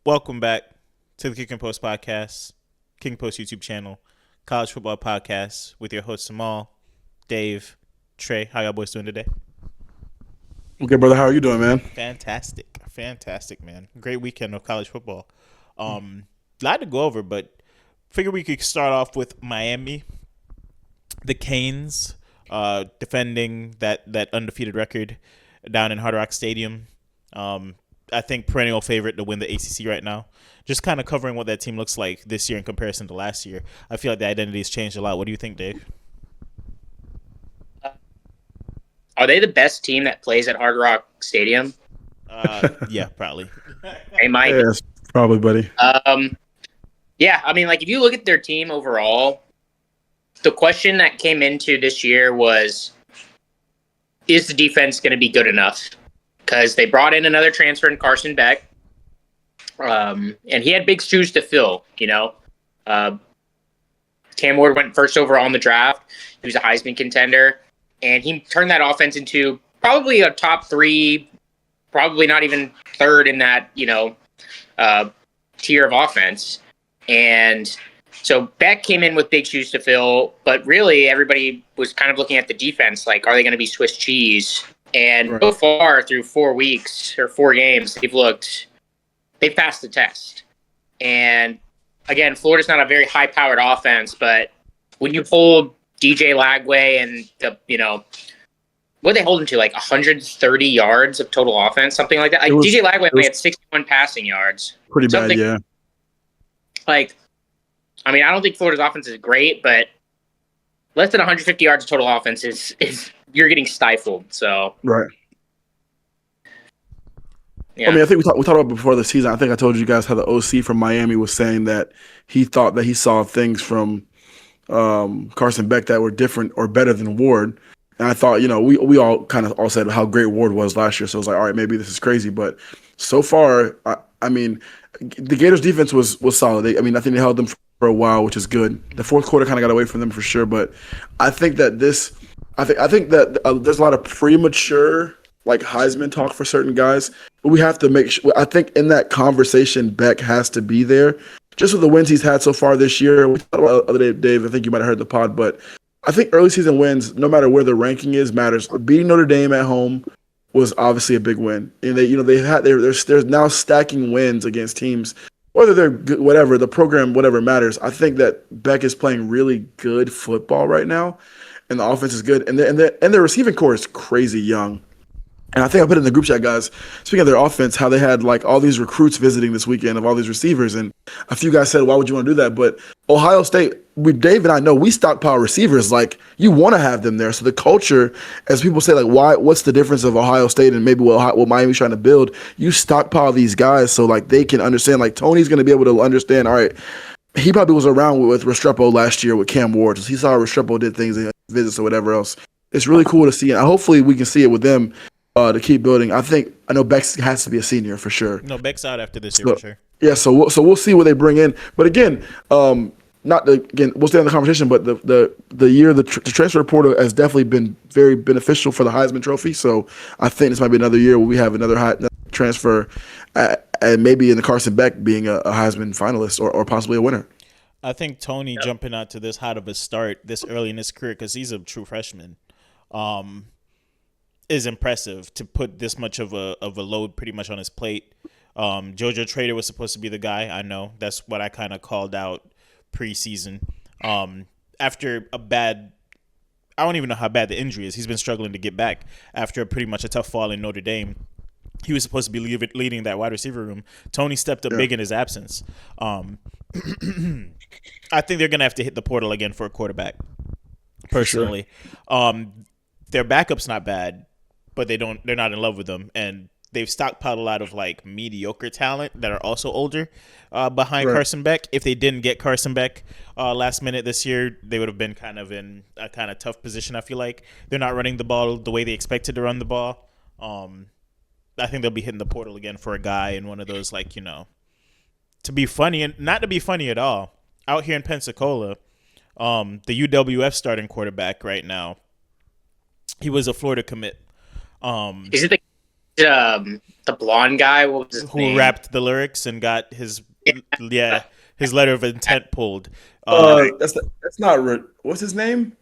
Welcome back to the KickNPost Podcast, KickNPost YouTube channel, College Football Podcast with your hosts Amal, Dave, Trey. How y'all boys doing today? Okay, brother, how are you doing, man? Fantastic, man. Great weekend of college football. Lot to go over, but figure we could start off with Miami, the Canes, defending that undefeated record down in Hard Rock Stadium. I think perennial favorite to win the ACC right now. Just kind of covering what that team looks like this year in comparison to last year. I feel like the identity has changed a lot. What do you think, Dave? Are they the best team that plays at Hard Rock Stadium? Yeah, probably. They might. Yes, probably, buddy. Yeah, I mean, like if you look at their team overall, the question that came into this year was, is the defense going to be good enough? Because they brought in another transfer in Carson Beck, and he had big shoes to fill. You know, Cam Ward went first overall in the draft. He was a Heisman contender, and he turned that offense into probably a top three, probably not even third in that tier of offense. And so Beck came in with big shoes to fill, but really everybody was kind of looking at the defense like, are they going to be Swiss cheese? And Right. so far, through 4 weeks or 4 games, they've passed the test. And again, Florida's not a very high-powered offense, but when you hold DJ Lagway and what they hold him to, like 130 yards of total offense, something like that. Like DJ Lagway only had 61 passing yards. Pretty bad, Something yeah. like, I mean, I don't think Florida's offense is great, but less than 150 yards of total offense is you're getting stifled. So Right. yeah. I mean, I think we talked about before the season. I think I told you guys how the OC from Miami was saying that he thought that he saw things from Carson Beck that were different or better than Ward. And I thought, we all kind of all said how great Ward was last year. So I was like, all right, maybe this is crazy. But so far, I mean, the Gators defense was solid. I think they held them for a while, which is good. The fourth quarter kind of got away from them for sure. But I think that there's a lot of premature like Heisman talk for certain guys. But we have to make sure. I think in that conversation, Beck has to be there. Just with the wins he's had so far this year. We talked about the other day, Dave. I think you might have heard the pod, but I think early season wins, no matter where the ranking is, matters. Beating Notre Dame at home was obviously a big win, and they're now stacking wins against teams, whether they're good, whatever the program, whatever matters. I think that Beck is playing really good football right now, and the offense is good, and their receiving core is crazy young. And I think I put it in the group chat, guys. Speaking of their offense, how they had like all these recruits visiting this weekend of all these receivers, and a few guys said, "Why would you want to do that?" But Ohio State, Dave and I know we stockpile receivers. Like you want to have them there. So the culture, as people say, like why? What's the difference of Ohio State and maybe what Miami's trying to build? You stockpile these guys so like they can understand. Like Tony's going to be able to understand. All right, he probably was around with Restrepo last year with Cam Ward. He saw Restrepo did things in visits or whatever else. It's really cool to see, and hopefully we can see it with them. To keep building. I know Beck has to be a senior for sure. No, Beck's out after this year for sure. Yeah, so we'll see what they bring in. But again, we'll stay on the conversation. But the transfer portal has definitely been very beneficial for the Heisman Trophy. So I think this might be another year where we have another transfer, and maybe in the Carson Beck being a Heisman finalist or possibly a winner. I think Tony jumping out to this hot of a start this early in his career because he's a true freshman. Is impressive to put this much of a load pretty much on his plate. Jojo Trader was supposed to be the guy. I know that's what I kind of called out preseason. After a bad, I don't even know how bad the injury is. He's been struggling to get back after pretty much a tough fall in Notre Dame. He was supposed to be leading that wide receiver room. Tony stepped up big in his absence. I think they're gonna have to hit the portal again for a quarterback. Personally, their backup's not bad, but they're not in love with them, and they've stockpiled a lot of like mediocre talent that are also older behind Carson Beck. If they didn't get Carson Beck last minute this year, they would have been kind of in a kind of tough position. I feel like they're not running the ball the way they expected to run the ball. I think they'll be hitting the portal again for a guy in one of those to be funny and not to be funny at all. Out here in Pensacola, the UWF starting quarterback right now, he was a Florida commit. Is it the The blonde guy, what was his Who name? rapped the lyrics and got his his letter of intent pulled. That's not. What's his name?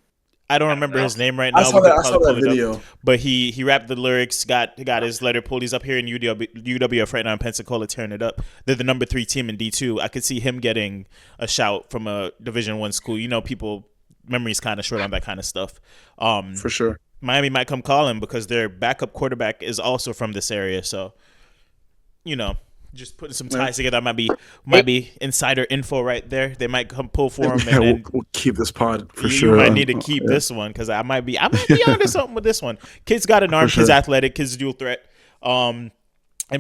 I don't remember his name right I now. saw We could that. I saw probably that pull it up. video. But he rapped the lyrics, got his letter pulled. He's up here in UWF right now in Pensacola, tearing it up. They're the number 3 team in D2. I could see him getting a shout from a Division I school. You know, people memory's kind of short on that kind of stuff. For sure. Miami might come calling because their backup quarterback is also from this area. So, you know, just putting some ties together might be insider info right there. They might come pull for him. Yeah, and we'll keep this pod for you sure. might need to keep this one because I might be onto something with this one. Kid's got an arm. For sure. Kid's athletic. Kid's dual threat. And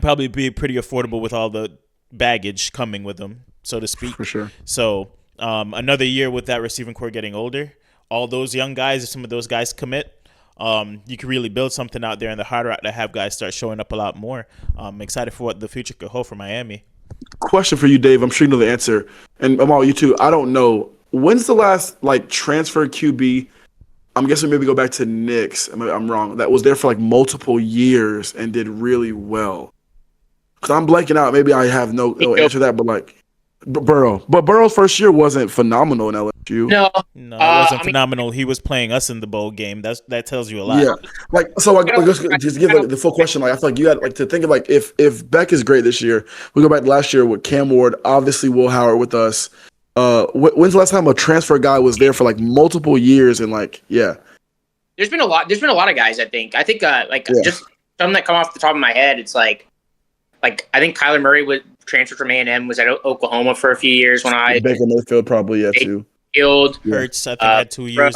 probably be pretty affordable with all the baggage coming with him, so to speak. For sure. So another year with that receiving core getting older. All those young guys, if some of those guys commit, you can really build something out there in the hard route to have guys start showing up a lot more. I'm excited for what the future could hold for Miami. Question for you, Dave. I'm sure you know the answer, and Amal, you too. I don't know. When's the last transfer QB? I'm guessing maybe go back to Knicks. I'm wrong. That was there for multiple years and did really well. Because I'm blanking out. Maybe I have no answer to that, but Burrow. But Burrow's first year wasn't phenomenal in LSU. No, it wasn't phenomenal. He was playing us in the bowl game. That tells you a lot. Yeah, just give the full question. I feel like you had to think of if Beck is great this year, we go back to last year with Cam Ward, obviously Will Howard with us. When's the last time a transfer guy was there for multiple years and There's been a lot of guys. I think just some that come off the top of my head. It's I think Kyler Murray was transferred from A&M, was at Oklahoma for a few years when Baker Mayfield probably too. Field. Hurts, I think, had 2 years.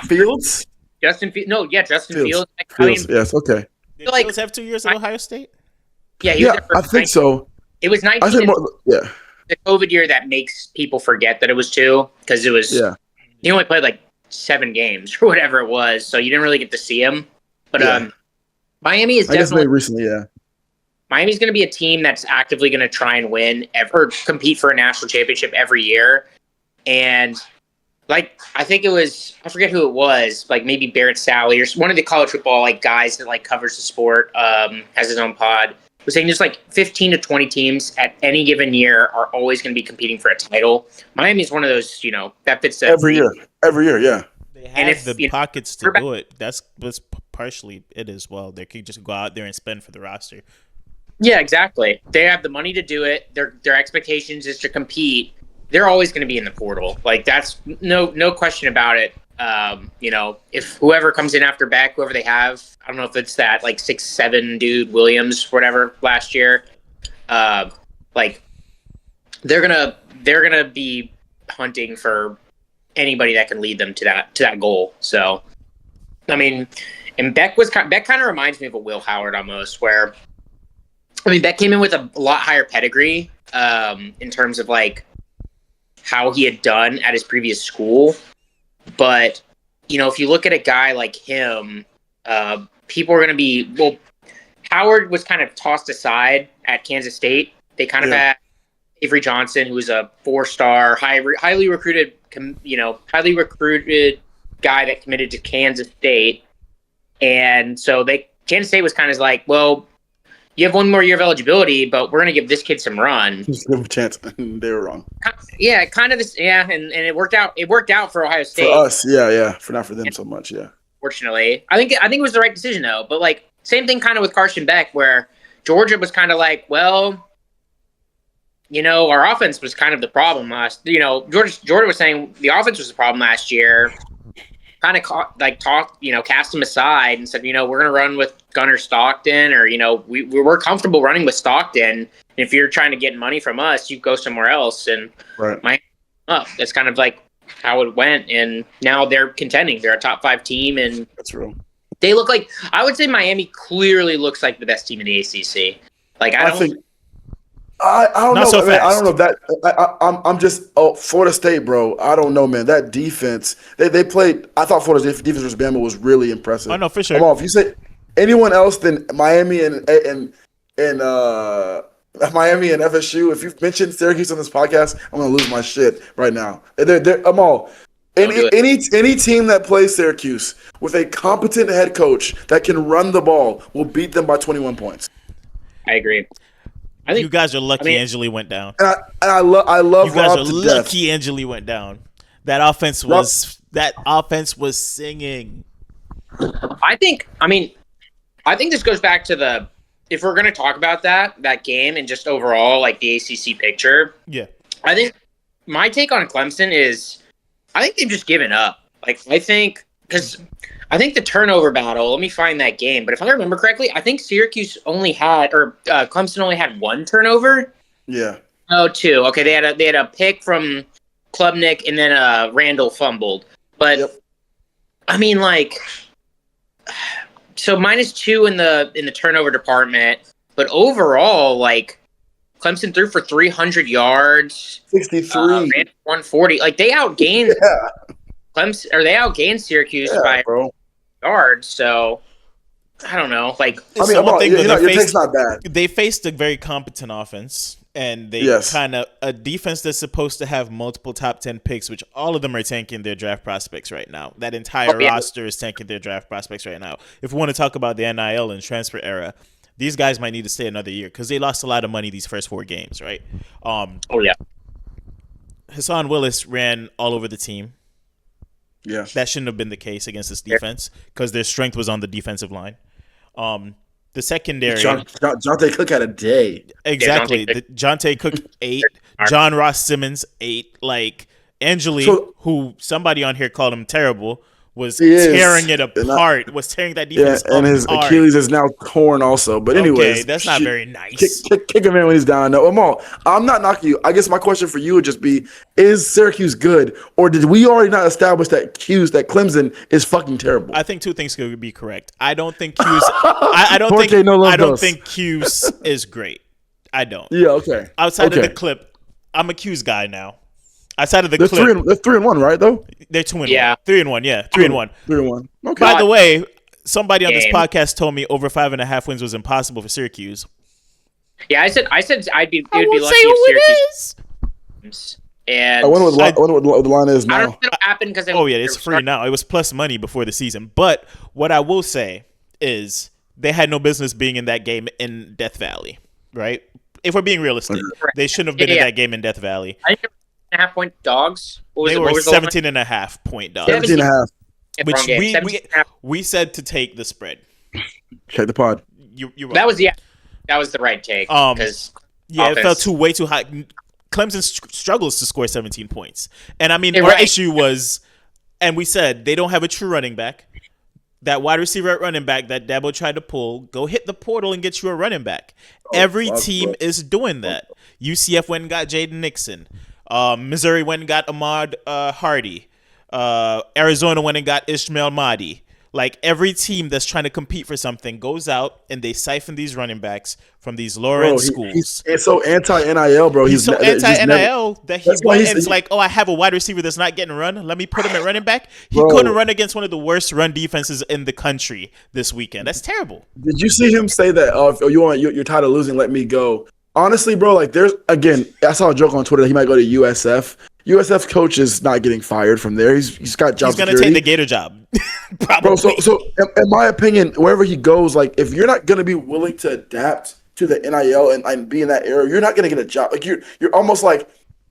Fields? Justin Fields. Fields. Yes, okay. Did Fields have 2 years at Ohio State? Yeah, he was there for I think so. It was 19. I think the COVID year that makes people forget that it was 2 because it was. Yeah. He only played 7 games or whatever it was, so you didn't really get to see him. But Miami is definitely recently. Yeah. Miami's going to be a team that's actively going to try and win or compete for a national championship every year. And I think it was, I forget who it was, maybe Barrett Sally or one of the college football guys that covers the sport, has his own pod, was saying there's 15 to 20 teams at any given year are always going to be competing for a title. Miami is one of those, that fits that every year. Yeah. They have the pockets to do it. That's partially it as well. They could just go out there and spend for the roster. Yeah, exactly. They have the money to do it. Their expectations is to compete. They're always going to be in the portal. That's no question about it. If whoever comes in after Beck, whoever they have, I don't know if it's that 6'7" dude Williams, whatever, last year. They're gonna be hunting for anybody that can lead them to that goal. So, I mean, and Beck kind of reminds me of a Will Howard almost, where. I mean, Beck came in with a lot higher pedigree in terms of how he had done at his previous school. But, if you look at a guy like him, people are going to be, Howard was kind of tossed aside at Kansas State. They kind of had Avery Johnson, who was a 4-star, highly recruited guy that committed to Kansas State. And so Kansas State was kind of you have one more year of eligibility, but we're going to give this kid some run. Just give him a chance. They were wrong. Yeah, kind of this. Yeah, and it worked out. It worked out for Ohio State. For us, yeah. Not for them so much, yeah. Fortunately, I think it was the right decision though. But same thing kind of with Carson Beck, where Georgia was kind of our offense was kind of the problem last. Georgia was saying the offense was the problem last year. Kind of cast him aside and said, we're going to run with Gunnar Stockton, or we're comfortable running with Stockton. And if you're trying to get money from us, you go somewhere else. And that's kind of how it went. And now they're contending. They're a top 5 team, and that's real. They look I would say Miami clearly looks like the best team in the ACC. I don't know. So man, I don't know that. I'm just Florida State, bro. I don't know, man. That defense, they played. I thought Florida's defense versus Bama was really impressive. I know for sure. Come on, if you say anyone else than Miami and Miami and FSU, if you've mentioned Syracuse on this podcast, I'm gonna lose my shit right now. Amal, Any team that plays Syracuse with a competent head coach that can run the ball will beat them by 21 points. I agree. I think you guys are lucky Angeli went down. And I love you guys Rob are to lucky death. Angeli went down. That offense was singing. I think this goes back to if we're going to talk about that game and just overall like the ACC picture. Yeah. I think my take on Clemson is I think they've just given up. Like I think the turnover battle, let me find that game, but if I remember correctly, I think Syracuse only had Clemson only had one turnover. Yeah. Oh, two. Okay, they had a pick from Klubnik and then Randall fumbled. But Yep. I mean, like, so -2 in the turnover department, but overall, like, Clemson threw for 300 yards, 63, ran for 140. Like they outgained Clemson, or they outgained Syracuse by yards. So I don't know. Like, I mean, Amal, your take's not bad. They faced a very competent offense, and they kind of a defense that's supposed to have multiple top 10 picks, which all of them are tanking their draft prospects right now. That entire roster is tanking their draft prospects right now. If we want to talk about the NIL and transfer era, these guys might need to stay another year because they lost a lot of money these first 4 games, right? Hassan Willis ran all over the team. Yeah, that shouldn't have been the case against this defense because their strength was on the defensive line. The secondary, Jonte Cook had a day. Exactly, Jonte Cook 8, John Ross Simmons 8. Like Angeli, who somebody on here called him terrible, was tearing it apart. Was tearing that defense apart. And his Achilles is now torn also. But anyways, that's not very nice. Kick him in when he's down. No, Amal, I'm not knocking you. I guess my question for you would just be: is Syracuse good, or did we already not establish that Clemson is fucking terrible? I think 2 things could be correct. I don't think Cuse. I don't think Cuse is great. I don't. Yeah. Okay. Outside of the clip, I'm a Cuse guy now. Outside of the clip, they're 3-1, right? Though they're 2-1. 3-1. Yeah, 3-1. 3-1. Okay. By the way, somebody on this podcast told me over 5.5 wins was impossible for Syracuse. Yeah, I said it would be lucky if Syracuse. And I wonder what the line is now. I don't know if it'll happen because it's free now. It was plus money before the season. But what I will say is they had no business being in that game in Death Valley, right? If we're being realistic, they shouldn't have been in that game in Death Valley. 17.5-point dogs. They were 17.5-point dogs. 17.5. Which we said to take the spread. Check the pod. You're right. That was the right take. It felt way too high. Clemson struggles to score 17 points, and I mean our issue was, and we said they don't have a true running back. That wide receiver at running back that Dabo tried to pull, go hit the portal and get you a running back. Every team is doing that. UCF went and got Jaden Nixon. Missouri went and got Ahmad Hardy. Arizona went and got Ishmael Mahdi. Like every team that's trying to compete for something goes out and they siphon these running backs from these lower-end schools. He's so anti-NIL, bro. He's so anti-NIL that he went and it's like, I have a wide receiver that's not getting run. Let me put him at running back. He couldn't run against one of the worst run defenses in the country this weekend. That's terrible. Did you see him say that, you're tired of losing, let me go? Honestly, bro, like I saw a joke on Twitter that he might go to USF. USF's coach is not getting fired from there. He's got job security. He's going to take the Gator job. Probably. Bro, so in my opinion, wherever he goes, like if you're not going to be willing to adapt to the NIL and be in that era, you're not going to get a job. Like you're almost like,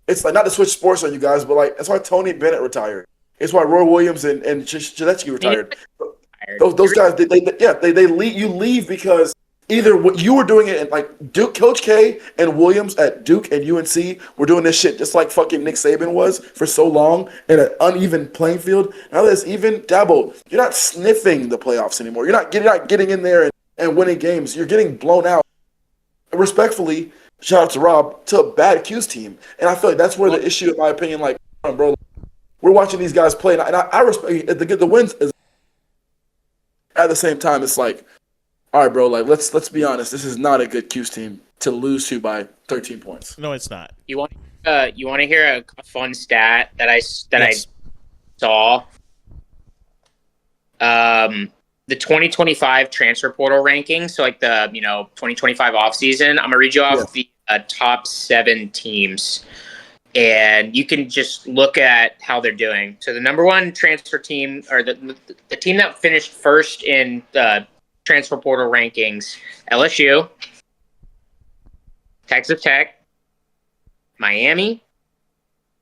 it's like not to switch sports on you guys, but like that's why Tony Bennett retired. It's why Roy Williams and Shadetsky retired. Those guys, they leave. You leave because either what you were doing it in like Duke, Coach K and Williams at Duke and UNC were doing this shit just like fucking Nick Saban was for so long in an uneven playing field. Now that it's even, Dabo, you're not sniffing the playoffs anymore. You're not getting in there and winning games. You're getting blown out. Respectfully, shout out to Rob, to a bad Q's team. And I feel like that's where the issue, in my opinion, like, bro, we're watching these guys play, and I respect the wins. At the same time, it's like, all right, bro, like let's be honest. This is not a good Q's team to lose to by 13 points. No, it's not. You want to hear a fun stat that I saw? The 2025 transfer portal ranking. So like the 2025 offseason. I'm gonna read you off the top 7 teams. And you can just look at how they're doing. So the number one transfer team, or the team that finished first in the transfer portal rankings, LSU, Texas Tech, Miami,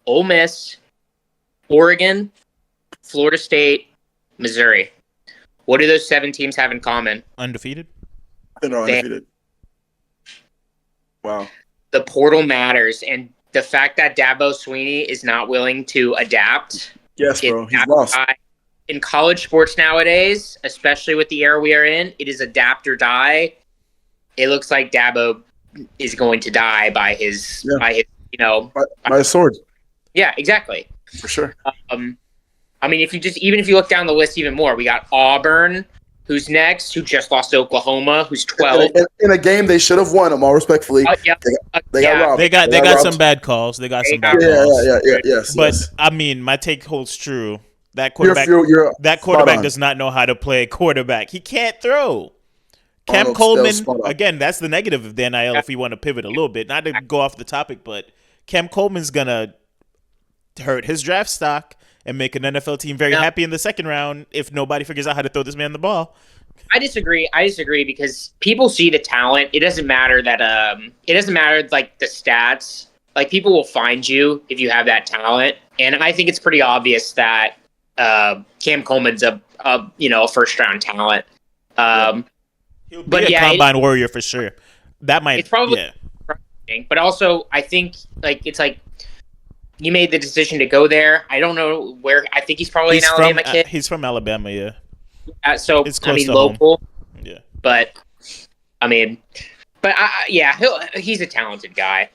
Ole Miss, Oregon, Florida State, Missouri. What do those 7 teams have in common? Undefeated? They're undefeated. Wow. The portal matters, and the fact that Dabo Swinney is not willing to adapt. Yes, bro. He's lost. In college sports nowadays, especially with the era we are in, it is adapt or die. It looks like Dabo is going to die by his by his sword. Yeah, exactly. For sure. I mean, if you look down the list even more, we got Auburn, who's next, who just lost to Oklahoma, who's 12. In a game they should have won, Amal, respectfully. They got robbed. They got some bad calls. Yes. But, I mean, my take holds true. That quarterback does not know how to play quarterback. He can't throw. Cam Coleman, again, that's the negative of the NIL if we want to pivot a little bit. Not to go off the topic, but Cam Coleman's going to hurt his draft stock and make an NFL team very happy in the second round if nobody figures out how to throw this man the ball. I disagree because people see the talent. It doesn't matter that like the stats. Like, people will find you if you have that talent. And I think it's pretty obvious that Cam Coleman's a first round talent. He'll be a combine warrior for sure. That might. It's probably. But also, I think it's like you made the decision to go there. I don't know where. I think he's probably an Alabama kid. He's from Alabama, yeah. So it's close to local. Home. Yeah. But he's a talented guy.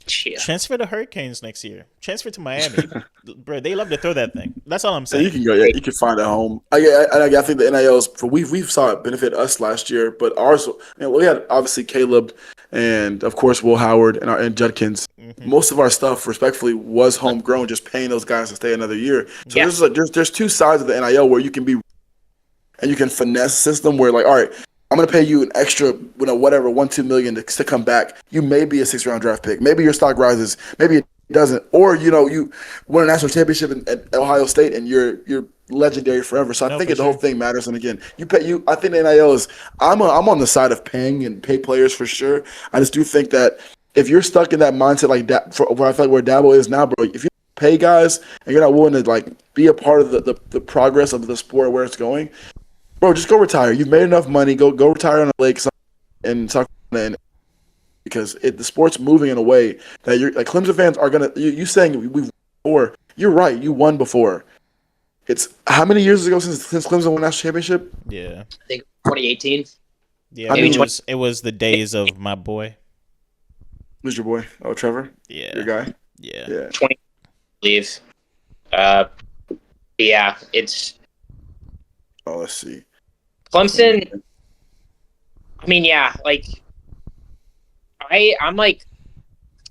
Transfer to Hurricanes next year. Transfer to Miami. Bro, they love to throw that thing. That's all I'm saying. You can go. Yeah, you can find a home. I think the NILs we saw it benefit us last year, but ours. We had obviously Caleb and of course Will Howard and Judkins. Mm-hmm. Most of our stuff, respectfully, was homegrown. Just paying those guys to stay another year. So there's two sides of the NIL where you can be, and you can finesse system where all right, I'm going to pay you an extra, whatever, $1-2 million to come back. You may be a 6th-round draft pick. Maybe your stock rises. Maybe it doesn't. Or, you win a national championship at Ohio State and you're legendary forever. So I think the whole thing matters. And again, I think the NIL is, I'm on the side of paying and pay players for sure. I just do think that if you're stuck in that mindset like that, where I feel like where Dabo is now, bro, if you pay guys and you're not willing to be a part of the progress of the sport where it's going, bro, just go retire. You've made enough money. Go retire on a lake and talk. Because the sport's moving in a way that Clemson fans are gonna. You saying we've won before? You're right. You won before. It's how many years ago since Clemson won national championship? Yeah, I think 2018. Yeah, it was the days of my boy. Who's your boy? Oh, Trevor. Yeah, your guy. Yeah. 20, I believe. Yeah, it's. Oh, let's see. Clemson. I mean, yeah, I'm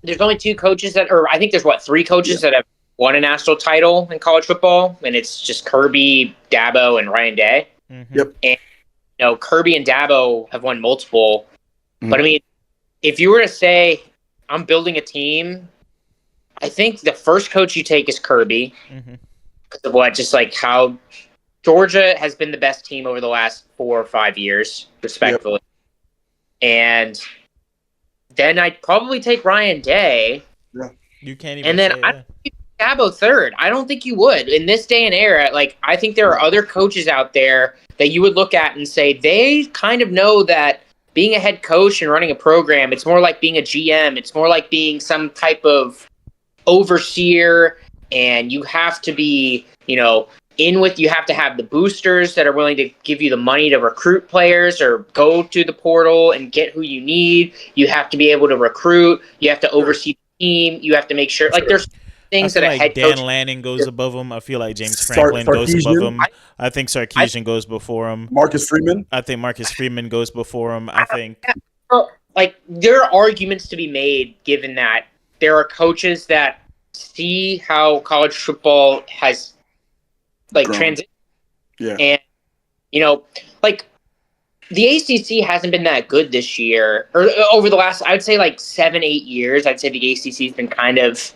there's only 2 coaches I think there's 3 coaches that have won a national title in college football, and it's just Kirby, Dabo, and Ryan Day. Mm-hmm. Yep. And Kirby and Dabo have won multiple, but I mean, if you were to say I'm building a team, I think the first coach you take is Kirby because of how Georgia has been the best team over the last 4 or 5 years, respectfully. Yep. And then I'd probably take Ryan Day. Yeah. You can't even. And then I'd take Dabo third. I don't think you would in this day and era. I think there are other coaches out there that you would look at and say they kind of know that being a head coach and running a program, it's more like being a GM. It's more like being some type of overseer, and you have to be, you have to have the boosters that are willing to give you the money to recruit players or go to the portal and get who you need. You have to be able to recruit. You have to oversee the team. You have to make sure, there's things that a head coach. Dan Lanning goes above him. I feel like James Franklin goes above him. I think Sarkisian goes before him. Marcus Freeman. I think Marcus Freeman goes before him. I think. There are arguments to be made given that there are coaches that see how college football has transition. Yeah. And the ACC hasn't been that good this year, or over the last, I would say like 7-8 years. I'd say the ACC has been kind of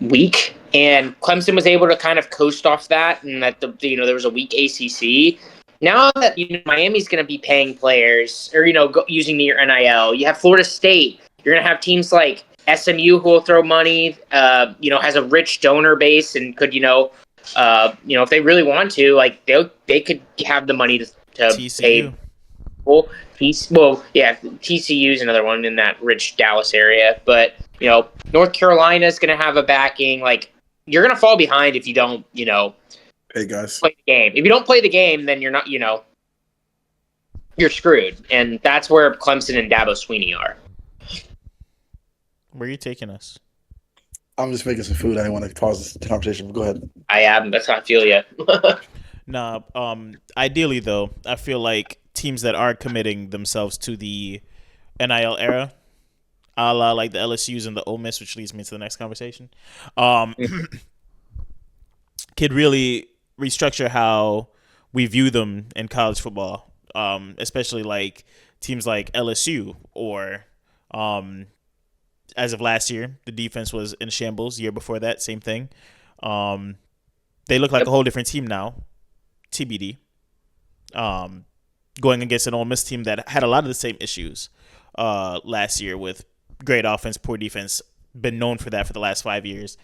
weak, and Clemson was able to kind of coast off that, and that there was a weak ACC. Now that Miami's going to be paying players, or using your NIL, you have Florida State. You're going to have teams like SMU who will throw money. Has a rich donor base and could if they really want to, like they could have the money to TCU. pay. TCU is another one in that rich Dallas area, but North Carolina is going to have a backing. Like, you're going to fall behind if you don't, hey guys, play the game. If you don't play the game, then you're not, you're screwed, and that's where Clemson and Dabo Swinney are. Where are you taking us? I'm just making some food. I didn't want to pause this conversation, but go ahead. I am. That's how I feel. Yeah. Nah. Ideally, though, I feel like teams that are committing themselves to the NIL era, a la like the LSU's and the Ole Miss, which leads me to the next conversation, could really restructure how we view them in college football, especially like teams like LSU or as of last year, the defense was in shambles. Year before that, same thing. They look like a whole different team now, TBD. Going against an Ole Miss team that had a lot of the same issues last year with great offense, poor defense, been known for that for the last 5 years.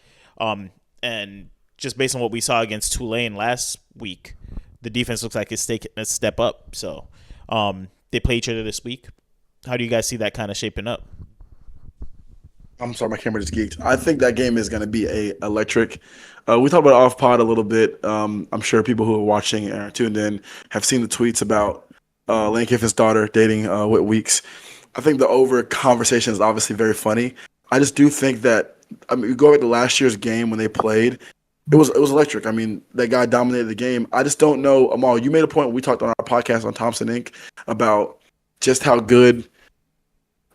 And just based on what we saw against Tulane last week, the defense looks like it's taking a step up. So they play each other this week. How do you guys see that kind of shaping up? I'm sorry, my camera just geeked. I think that game is going to be electric. We talked about off pod a little bit. I'm sure people who are watching and are tuned in have seen the tweets about Lane Kiffin's daughter dating Whit Weeks. I think the over conversation is obviously very funny. I just do think that, we go back to last year's game when they played. It was electric. I mean, that guy dominated the game. I just don't know, Amal, you made a point when we talked on our podcast on Thompson Inc. about just how good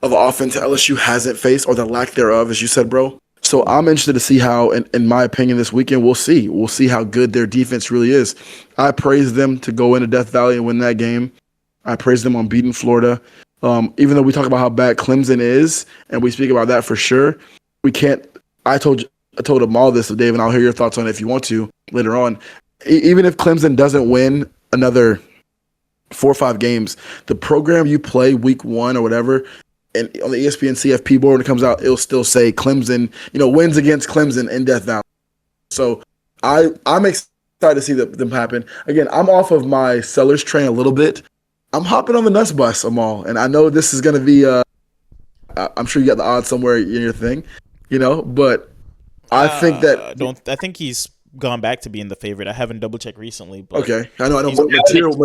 of offense LSU hasn't faced, or the lack thereof, as you said, bro. So I'm interested to see how, in my opinion, this weekend, we'll see. We'll see how good their defense really is. I praise them to go into Death Valley and win that game. I praise them on beating Florida. Even though we talk about how bad Clemson is, and we speak about that for sure, we can't. I told them all this, Dave, and I'll hear your thoughts on it if you want to later on. Even if Clemson doesn't win another 4 or 5 games, the program you play week 1 or whatever, and on the ESPN CFP board when it comes out, it'll still say Clemson, wins against Clemson in Death Valley. So I'm excited to see them happen. Again, I'm off of my sellers train a little bit. I'm hopping on the nuts bus, Amal, and I know this is going to be. I'm sure you got the odds somewhere in your thing, but I think that I think he's gone back to being the favorite. I haven't double checked recently, but okay, I know. Material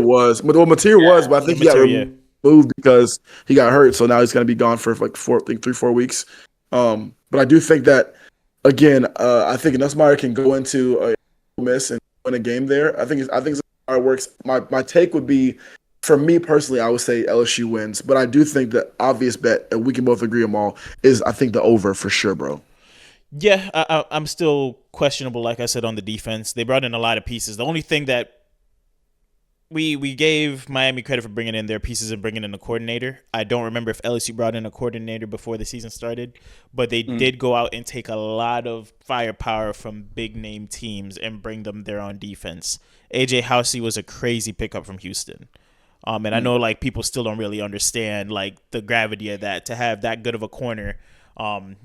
was, but I think he got removed because he got hurt, so now he's going to be gone for like 3-4 weeks. But I do think that, again, I think Nussmeier can go into a miss and win a game there. I think it's how it works. My take would be, for me personally, I would say LSU wins, but I do think the obvious bet, and we can both agree on all, is I think the over for sure, bro. Yeah, I'm still questionable, like I said, on the defense. They brought in a lot of pieces. The only thing that we gave Miami credit for bringing in their pieces and bringing in a coordinator. I don't remember if LSU brought in a coordinator before the season started, but they did go out and take a lot of firepower from big-name teams and bring them there on defense. A.J. Housey was a crazy pickup from Houston. And I know like people still don't really understand like the gravity of that, to have that good of a corner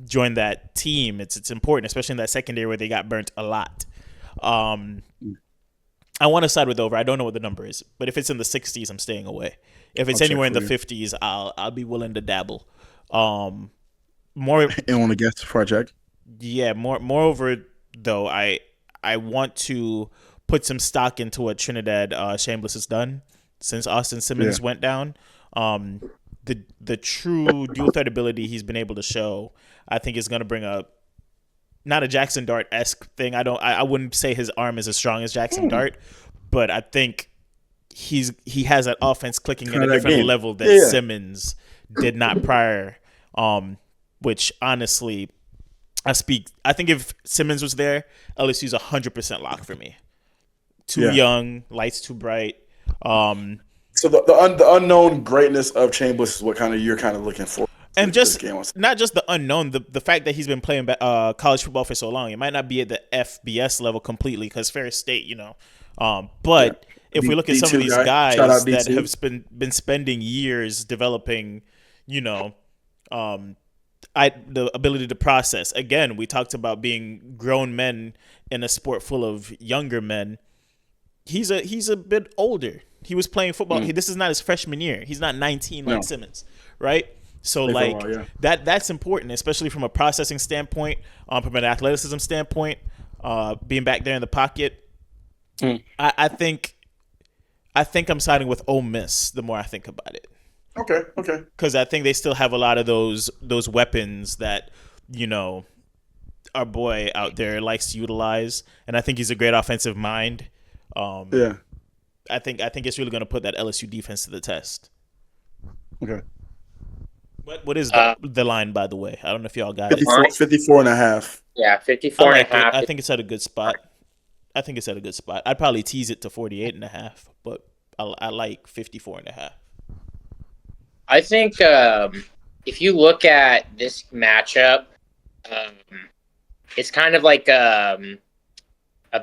join that team. It's important, especially in that secondary where they got burnt a lot. I want to side with over. I don't know what the number is, but if it's in the 60s, I'm staying away. If it's anywhere in the 50s, I'll be willing to dabble. More. And want to guess before I check? Yeah, moreover though, I want to put some stock into what Trinidad Chambliss has done since Austin Simmons went down. The true dual threat ability he's been able to show, I think, is going to bring up not a Jackson Dart-esque thing. I wouldn't say his arm is as strong as Jackson Dart, but I think he has that offense clicking at a different level that Simmons did not prior. Which honestly, I think if Simmons was there, LSU's 100% lock for me. Too young, lights too bright. So the unknown greatness of Chambliss is what you're looking for. And just not just the unknown, the fact that he's been playing college football for so long. It might not be at the FBS level completely because Ferris State, but if we look at some of these guys that have been spending years developing, the ability to process. Again, we talked about being grown men in a sport full of younger men. He's a bit older. He was playing football. This is not his freshman year. He's not 19 like Simmons, right? So that's important, especially from a processing standpoint, from an athleticism standpoint, being back there in the pocket. I think I'm siding with Ole Miss the more I think about it. Okay. Because I think they still have a lot of those weapons that our boy out there likes to utilize, and I think he's a great offensive mind. I think it's really going to put that LSU defense to the test. Okay. What is the line, by the way? I don't know if y'all got 54 and a half. Yeah, 54 and a half. I think it's at a good spot. I'd probably tease it to 48 and a half, but I like 54 and a half. I think if you look at this matchup, it's kind of like a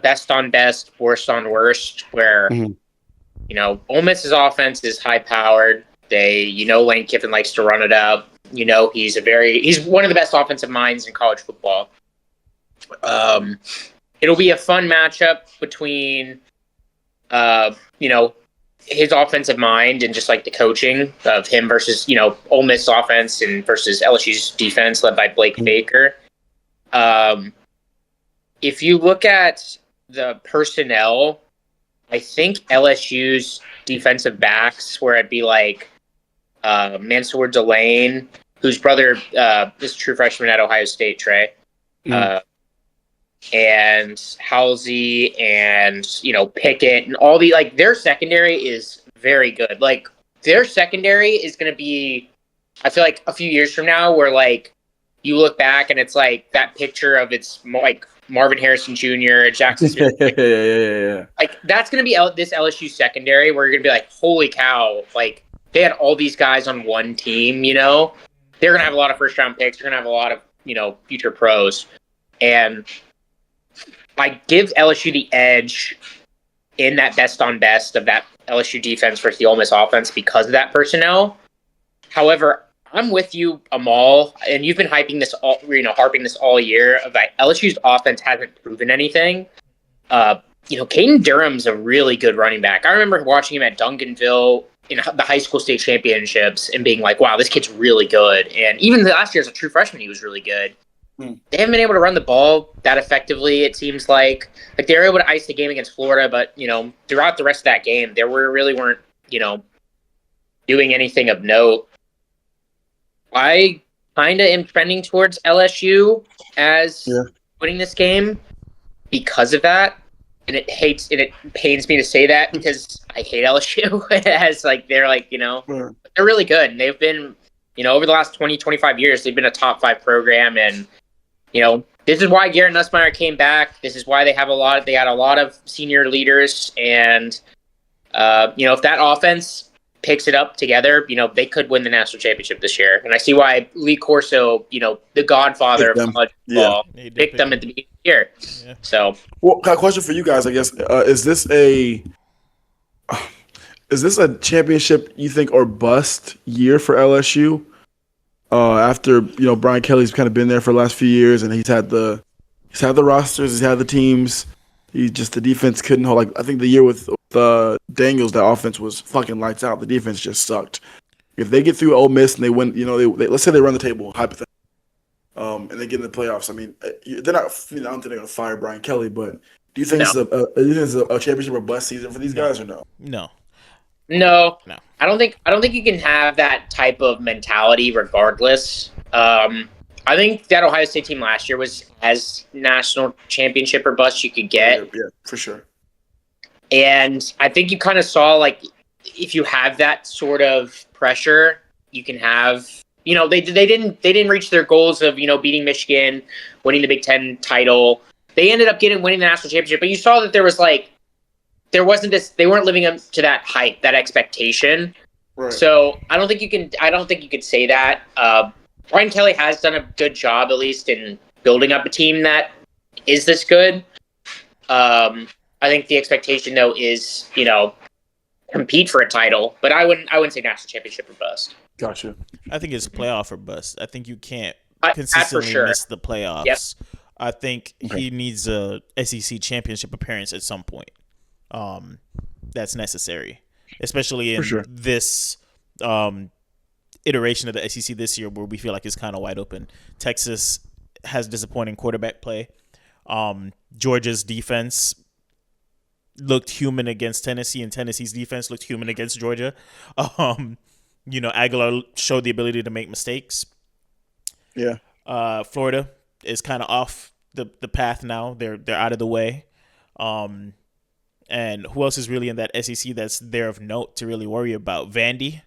best on best, worst on worst, where Ole Miss's offense is high powered. Lane Kiffin likes to run it up. He's one of the best offensive minds in college football. It'll be a fun matchup between, his offensive mind and just like the coaching of him versus, Ole Miss offense and versus LSU's defense led by Blake Baker. If you look at the personnel, I think LSU's defensive backs, where it'd be like Mansour Delane, whose brother is a true freshman at Ohio State, Trey, and Halsey and Pickett and all their secondary is very good. Like their secondary is going to be, I feel like a few years from now, where you look back and it's like that picture of it's like Marvin Harrison Jr., Jackson Smith. Yeah. Like that's going to be this LSU secondary where you're going to be like, holy cow! Like they had all these guys on one team. They're going to have a lot of first round picks. They're going to have a lot of future pros, and I give LSU the edge in that best on best of that LSU defense versus the Ole Miss offense because of that personnel. However, I'm with you, Amal, and you've been harping this all year of that LSU's offense hasn't proven anything. Caden Durham's a really good running back. I remember watching him at Duncanville in the high school state championships and being like, wow, this kid's really good. And even last year as a true freshman, he was really good. They haven't been able to run the ball that effectively, it seems like. Like they were able to ice the game against Florida, but throughout the rest of that game, they really weren't doing anything of note. I kind of am trending towards LSU as winning this game because of that, and it pains me to say that because I hate LSU. As they're really good, and they've been over the last 20-25 years they've been a top 5 program, and this is why Garrett Nussmeier came back. This is why they had a lot of senior leaders, and if that offense picks it up together, they could win the national championship this year. And I see why Lee Corso, the godfather of college football, picked them at the beginning of the year. Yeah. So, got a question for you guys, I guess. Is this a championship you think or bust year for LSU? After Brian Kelly's kind of been there for the last few years, and he's had the rosters, he's had the teams. The defense couldn't hold. I think the year with Daniels, that offense was fucking lights out. The defense just sucked. If they get through Ole Miss and they win, they let's say they run the table hypothetically, and they get in the playoffs. I mean, they're not. I don't think they're gonna fire Brian Kelly, but do you think it's a championship or bust season for these guys or no? No. I don't think you can have that type of mentality regardless. I think that Ohio State team last year was as national championship or bust you could get. Yeah, for sure. And I think you kind of saw if you have that sort of pressure, you can have. They didn't reach their goals of beating Michigan, winning the Big Ten title. They ended up winning the national championship, but you saw that there was there wasn't this. They weren't living up to that hype, that expectation. Right. So I don't think you can say that. Brian Kelly has done a good job, at least in building up a team that is this good. I think the expectation though is, compete for a title, but I wouldn't say national championship or bust. Gotcha. I think it's playoff or bust. I think you can't That's consistently for sure. miss the playoffs. Yep. I think he needs a SEC championship appearance at some point. That's necessary, especially in this iteration of the SEC this year, where we feel like it's kind of wide open. Texas has disappointing quarterback play. Georgia's defense looked human against Tennessee, and Tennessee's defense looked human against Georgia. Aguilar showed the ability to make mistakes. Yeah. Florida is kind of off the path now. They're out of the way. And who else is really in that SEC that's there of note to really worry about? Vandy.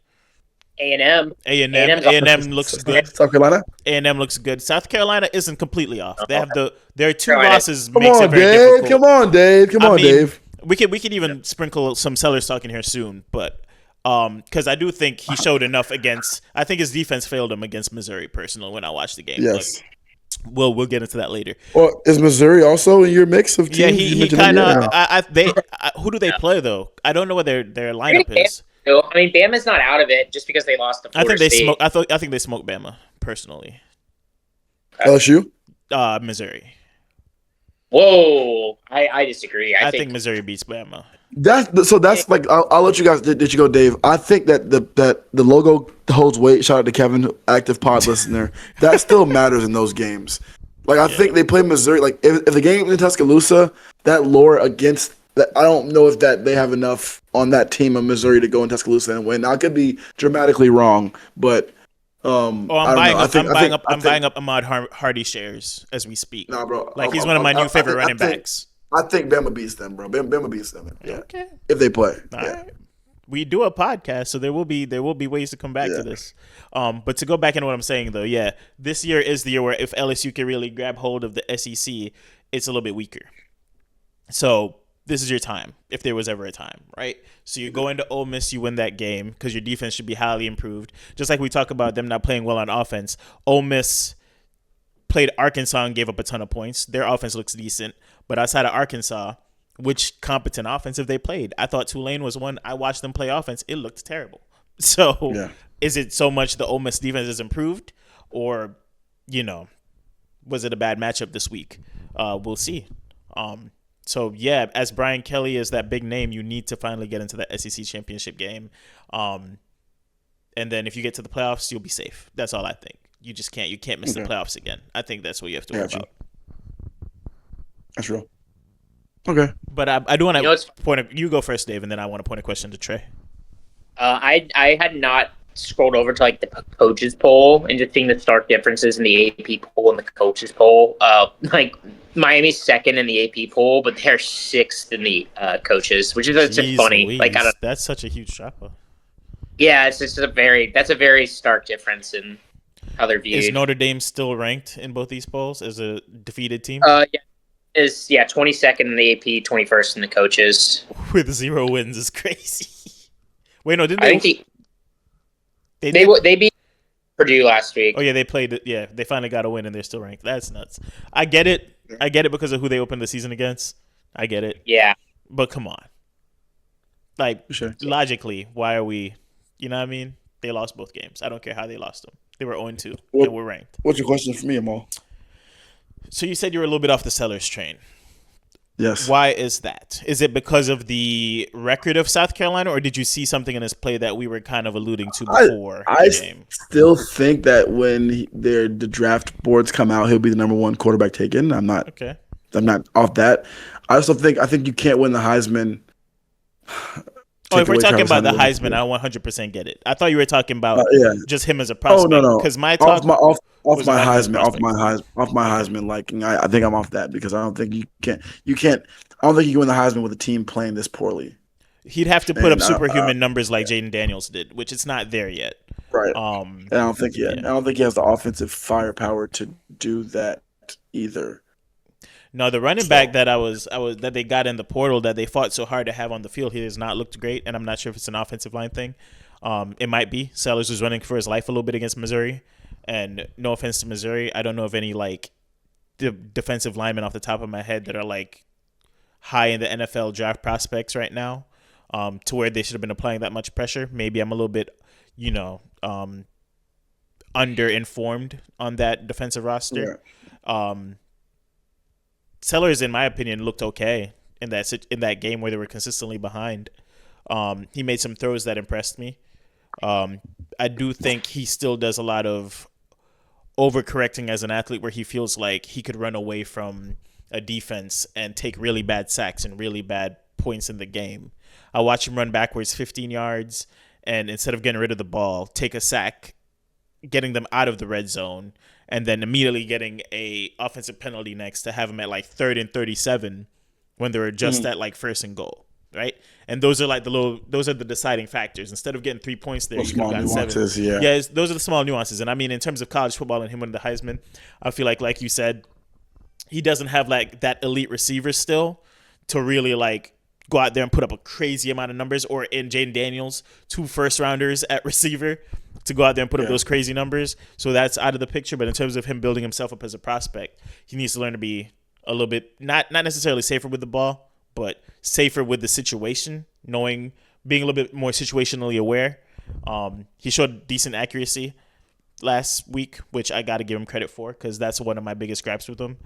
A&M. A&M looks good. South Carolina. A&M looks good. South Carolina isn't completely off. They have their two Carolina. losses Come makes on, it very Dave. difficult. Come on, Dave. We could even sprinkle some Sellers talk in here soon, but because I do think he showed enough against. I think his defense failed him against Missouri. Personally, when I watched the game, Yes. We'll get into that later. Well, is Missouri also in your mix of teams? Yeah, he kind of. Who do they play though? I don't know what their lineup is. So, I mean, Bama's not out of it just because they lost to Florida State. I think they smoked Bama personally. LSU. Missouri. Whoa, I disagree. I think Missouri beats Bama. That's like I'll let you guys. Did you go, Dave? I think that the logo holds weight. Shout out to Kevin, active pod listener. That still matters in those games. Like I think they play Missouri. Like if the game in Tuscaloosa, that lore against that, I don't know if that they have enough on that team of Missouri to go in Tuscaloosa and win. Now, I could be dramatically wrong, but I'm buying up Ahmad Hardy shares as we speak. Nah, bro. Like he's one of my new favorite running backs. I think Bama beats them, bro. Bama beats them. Yeah. Okay. If they play. All right. We do a podcast, so there will be ways to come back to this. But to go back into what I'm saying though, yeah, this year is the year where if LSU can really grab hold of the SEC, it's a little bit weaker. So this is your time, if there was ever a time, right? So you go into Ole Miss, you win that game because your defense should be highly improved. Just like we talk about them not playing well on offense, Ole Miss played Arkansas and gave up a ton of points. Their offense looks decent, but outside of Arkansas, which competent offensive they played? I thought Tulane was one. I watched them play offense. It looked terrible. So Is it so much the Ole Miss defense has improved, or, was it a bad matchup this week? We'll see. So, yeah, as Brian Kelly is that big name, you need to finally get into that SEC championship game. And then if you get to the playoffs, you'll be safe. That's all I think. You just can't. You can't miss the playoffs again. I think that's what you have to worry about. That's real. Okay. But I do want to point. You go first, Dave, and then I want to point a question to Trey. I had not scrolled over to like the coaches poll and just seeing the stark differences in the AP poll and the coaches poll. Like Miami's second in the AP poll, but they're sixth in the coaches, which is just funny. Louise, like that's such a huge drop off. Yeah, it's just that's a very stark difference in how they're viewed. Is Notre Dame still ranked in both these polls as a defeated team? Is 22nd in the AP, 21st in the coaches. With 0 wins is crazy. Wait, no, didn't I they? think they beat Purdue last week. Oh yeah, they played. Yeah, they finally got a win and they're still ranked. That's nuts. I get it. I get it because of who they opened the season against. I get it. Yeah, but come on. Like logically, why are we? You know what I mean? They lost both games. I don't care how they lost them. They were 0-2 and we're ranked. What's your question for me, Amal? So you said you were a little bit off the Sellers train. Yes. Why is that? Is it because of the record of South Carolina, or did you see something in his play that we were kind of alluding to before the game? I still think that when the draft boards come out, he'll be the number one quarterback taken. I'm not off that. I think you can't win the Heisman. If we're talking about the Heisman, I 100% get it. I thought you were talking about just him as a prospect. Oh no, because my talk off my Heisman. Like I think I'm off that because I don't think you can. I don't think you can win the Heisman with a team playing this poorly. He'd have to put up superhuman numbers like Jaden Daniels did, which it's not there yet. Right. And I don't think he has the offensive firepower to do that either. No, the running back that that they got in the portal that they fought so hard to have on the field, he has not looked great, and I'm not sure if it's an offensive line thing. It might be. Sellers was running for his life a little bit against Missouri, and no offense to Missouri, I don't know of any like defensive linemen off the top of my head that are like high in the NFL draft prospects right now, to where they should have been applying that much pressure. Maybe I'm a little bit, under-informed on that defensive roster. Yeah. Sellers, in my opinion, looked okay in that game where they were consistently behind. He made some throws that impressed me. I do think he still does a lot of overcorrecting as an athlete where he feels like he could run away from a defense and take really bad sacks and really bad points in the game. I watch him run backwards 15 yards and instead of getting rid of the ball, take a sack, getting them out of the red zone, and then immediately getting a offensive penalty next to have him at like 3rd and 37 when they were just at like 1st and goal, right? And those are like those are the deciding factors. Instead of getting 3 points there, you could have got 7. Yeah, those are the small nuances. And I mean, in terms of college football and him winning the Heisman, I feel like you said, he doesn't have like that elite receiver still to really like go out there and put up a crazy amount of numbers, or in Jaden Daniels, 2 first-rounders at receiver to go out there and put up those crazy numbers. So that's out of the picture. But in terms of him building himself up as a prospect, he needs to learn to be a little bit, not necessarily safer with the ball, but safer with the situation, being a little bit more situationally aware. He showed decent accuracy last week, which I got to give him credit for because that's one of my biggest gripes with him.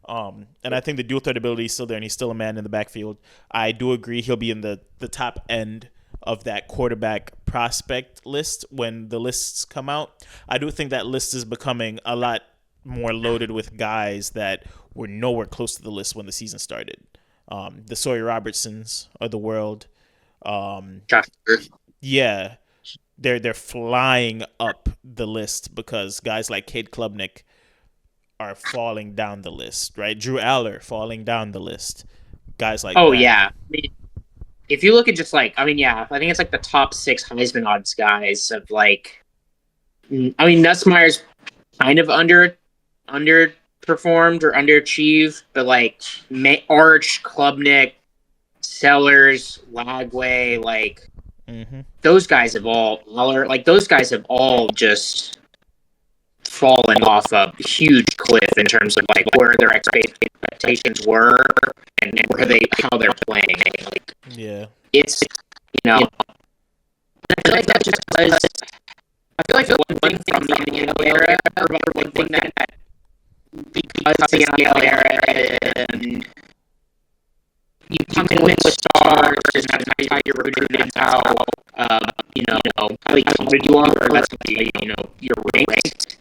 And I think the dual threat ability is still there, and he's still a man in the backfield. I do agree he'll be in the top end of that quarterback prospect list when the lists come out. I do think that list is becoming a lot more loaded with guys that were nowhere close to the list when the season started. The Sawyer Robertsons of the world. Yeah, they're flying up the list because guys like Cade Klubnik are falling down the list, right? Drew Aller falling down the list. Guys like that. Yeah. I mean, if you look at just like, I think it's like the top 6 Heisman odds guys of like, Nussmeier's kind of underperformed or underachieved, but like Arch, Klubnik, Sellers, Lagway, like those guys have all just fallen off a huge cliff in terms of like where their expectations were and how they're playing. Like, it's I feel like that just was. I feel like one thing from the NIL era, or one thing that because the NIL era and you come in with stars, just how you're recruited, how how good you are, or that's you're ranked.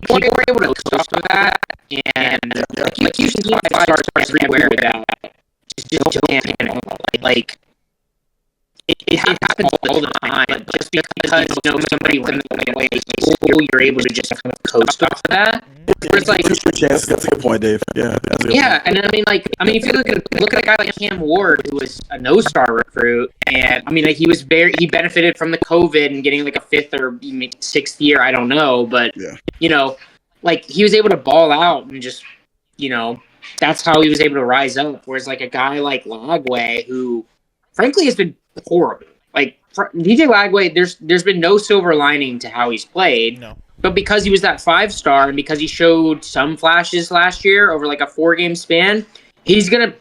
People were able to coast with that, and like you see 5 stars everywhere without just can't handle it. Like it happens all the time, but just because somebody went away to school, you're able to just kind of coast off of that. It's like that's a good point, Dave. Yeah, and if you look at a guy like Cam Ward, who was a no-star recruit, and he benefited from the COVID and getting like a 5th or 6th year, I don't know, but like he was able to ball out and just that's how he was able to rise up. Whereas like a guy like Lagway, who frankly has been horrible. Like DJ Lagway, there's been no silver lining to how he's played. No. But because he was that 5-star and because he showed some flashes last year over like a 4-game span, he's gonna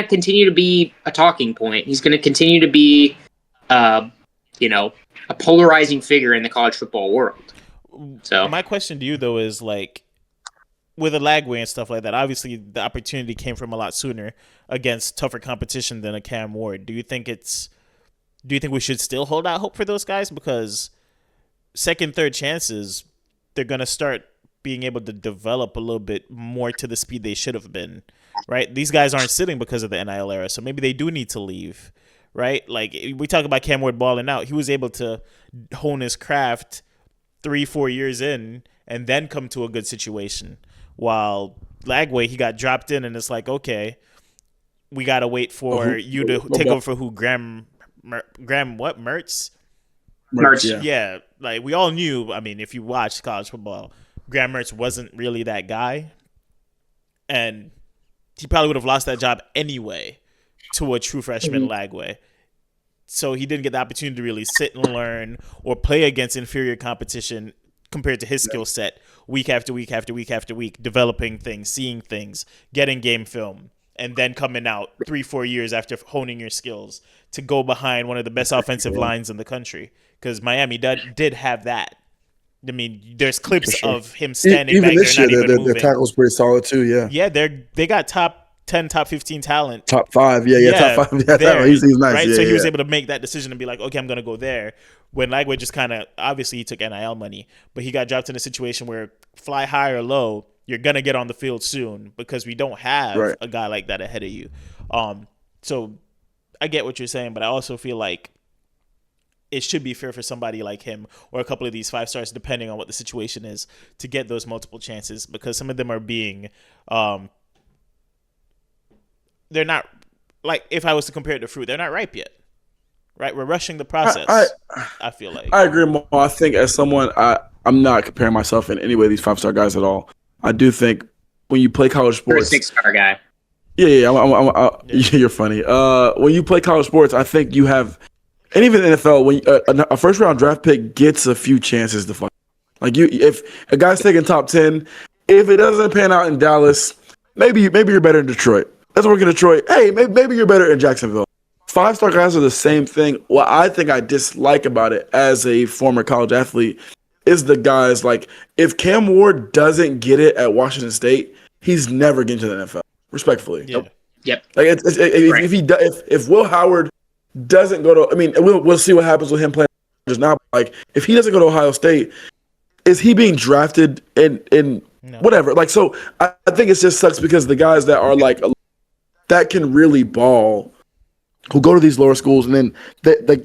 continue to be a talking point. He's gonna continue to be a polarizing figure in the college football world. So my question to you though is like, with a Lagway and stuff like that, obviously the opportunity came from a lot sooner against tougher competition than a Cam Ward. Do you think we should still hold out hope for those guys? Because second, third chances, they're going to start being able to develop a little bit more to the speed they should have been, right? These guys aren't sitting because of the NIL era, so maybe they do need to leave, right? Like, we talk about Cam Ward balling out. He was able to hone his craft 3-4 years in and then come to a good situation. While Lagway, he got dropped in, and it's like, okay, we got to wait for you to take over for who? Graham what? Mertz? Mertz, yeah. Like, we all knew, if you watched college football, Graham Mertz wasn't really that guy. and he probably would have lost that job anyway to a true freshman Lagway. So he didn't get the opportunity to really sit and learn or play against inferior competition compared to his skill set week after week after week after week, developing things, seeing things, getting game film, and then coming out 3-4 years after honing your skills to go behind one of the best offensive lines in the country. Because Miami did have that. I mean, there's clips of him standing even back this there, year, not even moving. their tackle's pretty solid too. Yeah, Yeah, they got top 10, top 15 talent. top 5. Yeah, top 5. Yeah, there, he's nice. Right? Yeah, So he was yeah. able to make that decision and be like, okay, I'm going to go there. When Lagway just kind of, obviously he took NIL money, but he got dropped in a situation where fly high or low, you're going to get on the field soon because we don't have a guy like that ahead of you. So I get what you're saying, but I also feel like it should be fair for somebody like him or a couple of these 5 stars, depending on what the situation is, to get those multiple chances, because some of them are being they're not, like, if I was to compare it to fruit, they're not ripe yet, right? We're rushing the process. I feel like I agree more. I think as someone, I'm not comparing myself in any way to these 5-star guys at all. I do think when you play college sports, You're a 6-star guy. Yeah. You're funny. When you play college sports, I think you have, and even in the NFL, when a first round draft pick gets a few chances to fight. Like if a guy's taking top 10, if it doesn't pan out in Dallas, maybe you're better in Detroit. Let's work in Detroit. Hey, maybe you're better in Jacksonville. 5-star guys are the same thing. What I think I dislike about it as a former college athlete is the guys like, if Cam Ward doesn't get it at Washington State, he's never getting to the NFL. Respectfully. Yeah. Yep. Like if Will Howard doesn't go to, I mean, we'll see what happens with him playing just now. Like, if he doesn't go to Ohio State, is he being drafted in whatever? Like, so I think it just sucks because the guys that are like that can really ball, who go to these lower schools, and then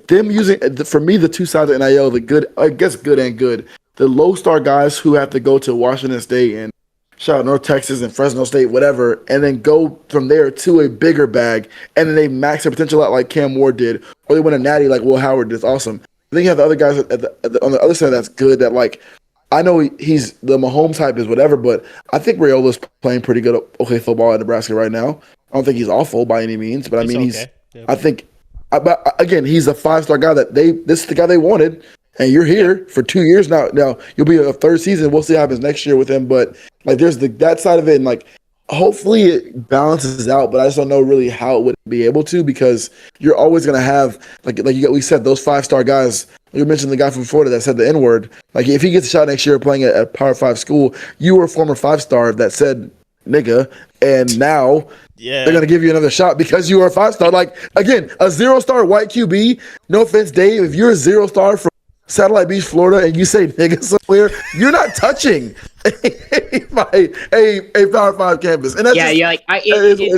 them using, for me, the two sides of NIL, the good, I guess good and good, the low star guys who have to go to Washington State and shout out North Texas and Fresno State, whatever, and then go from there to a bigger bag, and then they max their potential out like Cam Ward did, or they win a natty like Will Howard did. It's awesome. Then you have the other guys on the other side that's good, that, like, I know he's the Mahomes type is whatever, but I think Rayola's playing pretty good, okay, football at Nebraska right now. I don't think he's awful by any means, but I mean, okay. I think, but again, he's a 5-star guy that this is the guy they wanted, and you're here for 2 years now. Now you'll be a third season. We'll see what happens next year with him, but like, there's that side of it, and like, hopefully it balances out, but I just don't know really how it would be able to, because you're always going to have, we said, those 5-star guys. You mentioned the guy from Florida that said the N-word. Like, if he gets a shot next year playing at a Power 5 school, you were a former 5-star that said nigga, and now they're going to give you another shot because you are a 5-star. Like, again, a 0-star white QB, no offense, Dave, if you're a 0-star from Satellite Beach, Florida, and you say nigga somewhere, you're not touching a Power 5 campus. And that's it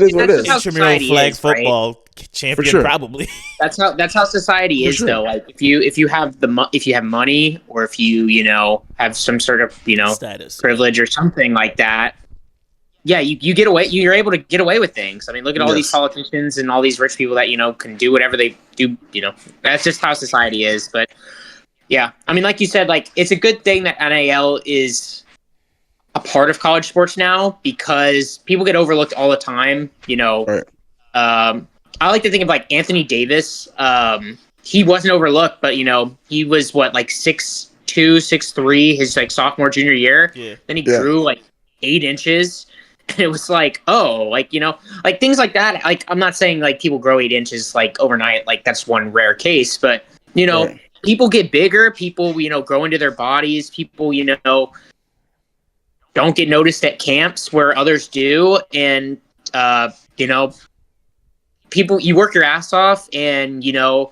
is what it is. Intramural flag football, right? Champion, sure. Probably. That's how society is, though. Like, if you have money, or if you have some sort of status, privilege or something like that, yeah, you get away. You're able to get away with things. I mean, look at all these politicians and all these rich people that can do whatever they do. That's just how society is. But yeah, I mean, like you said, like, it's a good thing that NIL is a part of college sports now, because people get overlooked all the time. Right. I like to think of, like, Anthony Davis. He wasn't overlooked, but he was like 6'2", 6'3" his like sophomore, junior year. Yeah. Then he grew like 8 inches. And it was like, like things like that. Like, I'm not saying like people grow 8 inches like overnight. Like, that's one rare case, but right. People get bigger. People grow into their bodies. People don't get noticed at camps where others do, and people, you work your ass off, and you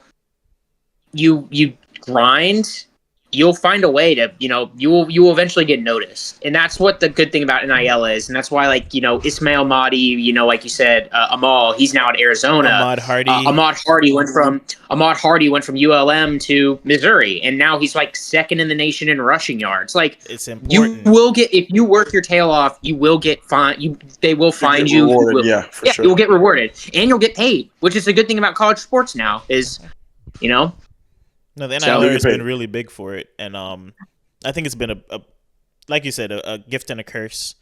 grind, you'll find a way to you will eventually get noticed. And that's what the good thing about NIL is. And that's why, like, Ismail Mahdi, like you said, Amal, he's now at Arizona. Ahmad Hardy went from ULM to Missouri, and now he's like second in the nation in rushing yards. Like, it's important. You will get, if you work your tail off, you will get they will find you. Rewarded, for sure. You'll get rewarded, and you'll get paid, which is the good thing about college sports now is, No, the NIL has been really big for it, and I think it's been a like you said, a gift and a curse.